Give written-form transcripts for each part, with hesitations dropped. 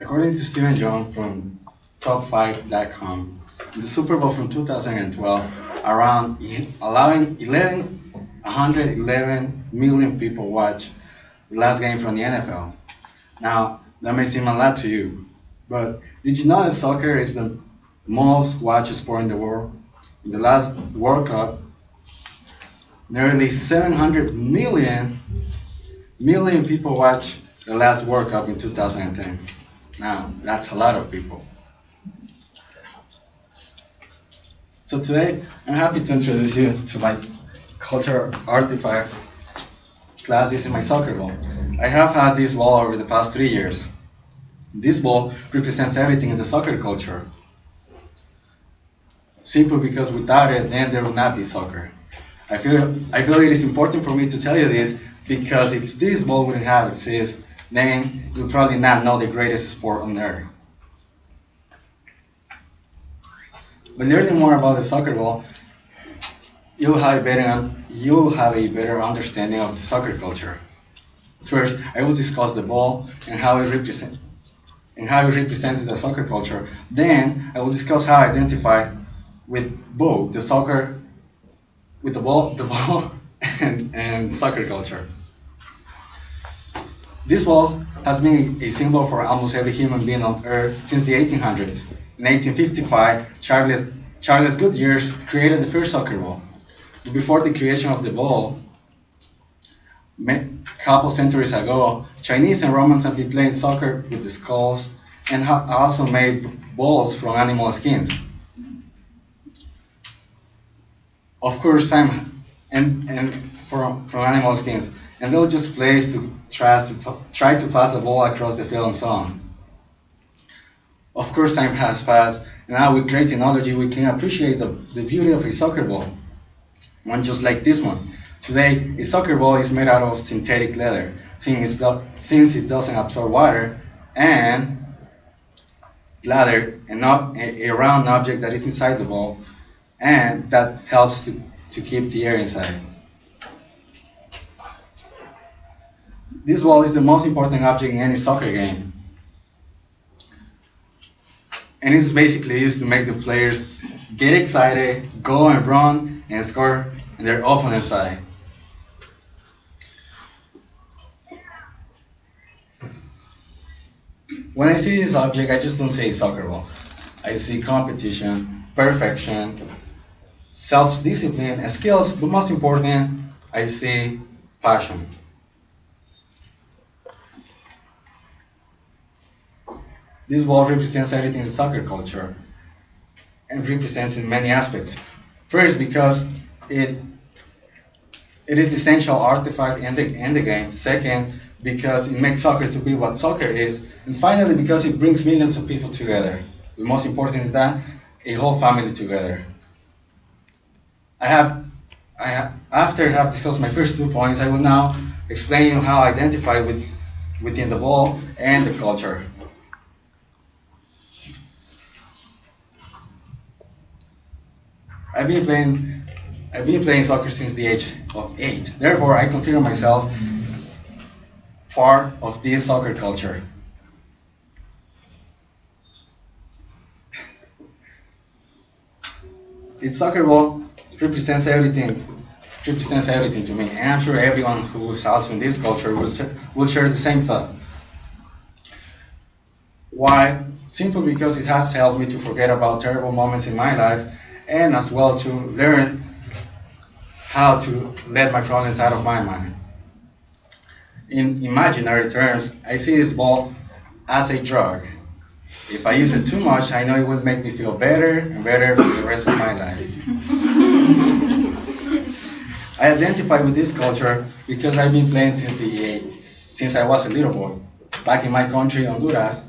According to Stephen Jones from Top5.com, in the Super Bowl from 2012, around allowing 111 million people watch the last game from the NFL. Now, that may seem a lot to you, but did you know that soccer is the most watched sport in the world? In the last World Cup, nearly 700 million people watched the last World Cup in 2010. Now, that's a lot of people. So today, I'm happy to introduce you to my cultural artifact class using my soccer ball. I have had this ball over the past 3 years. This ball represents everything in the soccer culture. Simply because without it, then there will not be soccer. I feel it is important for me to tell you this because if this ball wouldn't have exist, then you would probably not know the greatest sport on earth. When learning more about the soccer ball, you'll have a better understanding of the soccer culture. First, I will discuss the ball and how it represents the soccer culture. Then, I will discuss how I identify with both the ball, and soccer culture. This ball has been a symbol for almost every human being on Earth since the 1800s. In 1855, Charles Goodyear created the first soccer ball. Before the creation of the ball, a couple centuries ago, Chinese and Romans have been playing soccer with the skulls and have also made balls from animal skins. Of course, and from animal skins, and they'll just place to try to pass the ball across the field and so on. Of course, time has passed, and now with great technology, we can appreciate the beauty of a soccer ball. One just like this one. Today, a soccer ball is made out of synthetic leather, since it doesn't absorb water, and leather, and not a round object that is inside the ball, and that helps to keep the air inside. This ball is the most important object in any soccer game, and it's basically used to make the players get excited, go and run and score in their opponent's side. When I see this object, I just don't say soccer ball. I see competition, perfection, self-discipline, and skills, but most important, I see passion. This ball represents everything in soccer culture and represents in many aspects. First, because it is the essential artifact in the game. Second, because it makes soccer to be what soccer is. And finally, because it brings millions of people together. The most important is that, a whole family together. After I have discussed my first 2 points, I will now explain you how I identify within the ball and the culture. I've been playing soccer since the age of 8. Therefore, I consider myself part of this soccer culture. Its soccer ball represents everything to me, and I'm sure everyone who is also in this culture will share the same thought. Why? Simply because it has helped me to forget about terrible moments in my life and as well to learn how to let my problems out of my mind. In imaginary terms, I see this ball as a drug. If I use it too much, I know it will make me feel better and better for the rest of my life. I identify with this culture because I've been playing since I was a little boy. Back in my country, Honduras,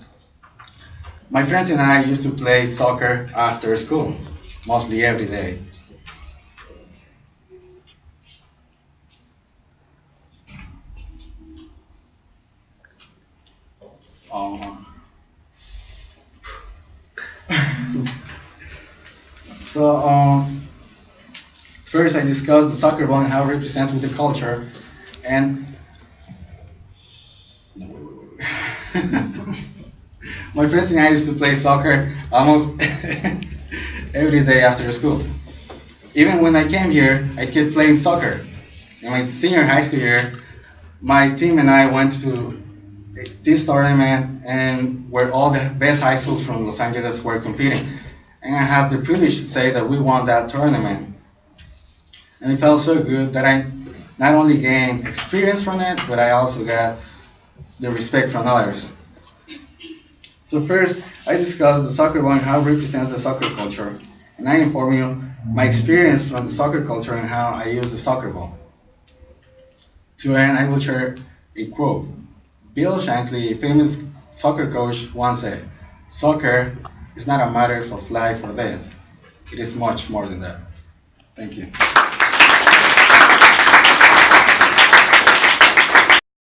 my friends and I used to play soccer after school, mostly every day. Um, so first I discussed the soccer ball and how it represents with the culture, and My friends and I used to play soccer almost every day after school. Even when I came here, I kept playing soccer. In my senior high school year, my team and I went to this tournament and where all the best high schools from Los Angeles were competing. And I have the privilege to say that we won that tournament. And it felt so good that I not only gained experience from it, but I also got the respect from others. So first, I discussed the soccer ball and how it represents the soccer culture. And I inform you my experience from the soccer culture and how I use the soccer ball. To end, I will share a quote. Bill Shankly, a famous soccer coach, once said, "Soccer is not a matter of life or death. It is much more than that." Thank you.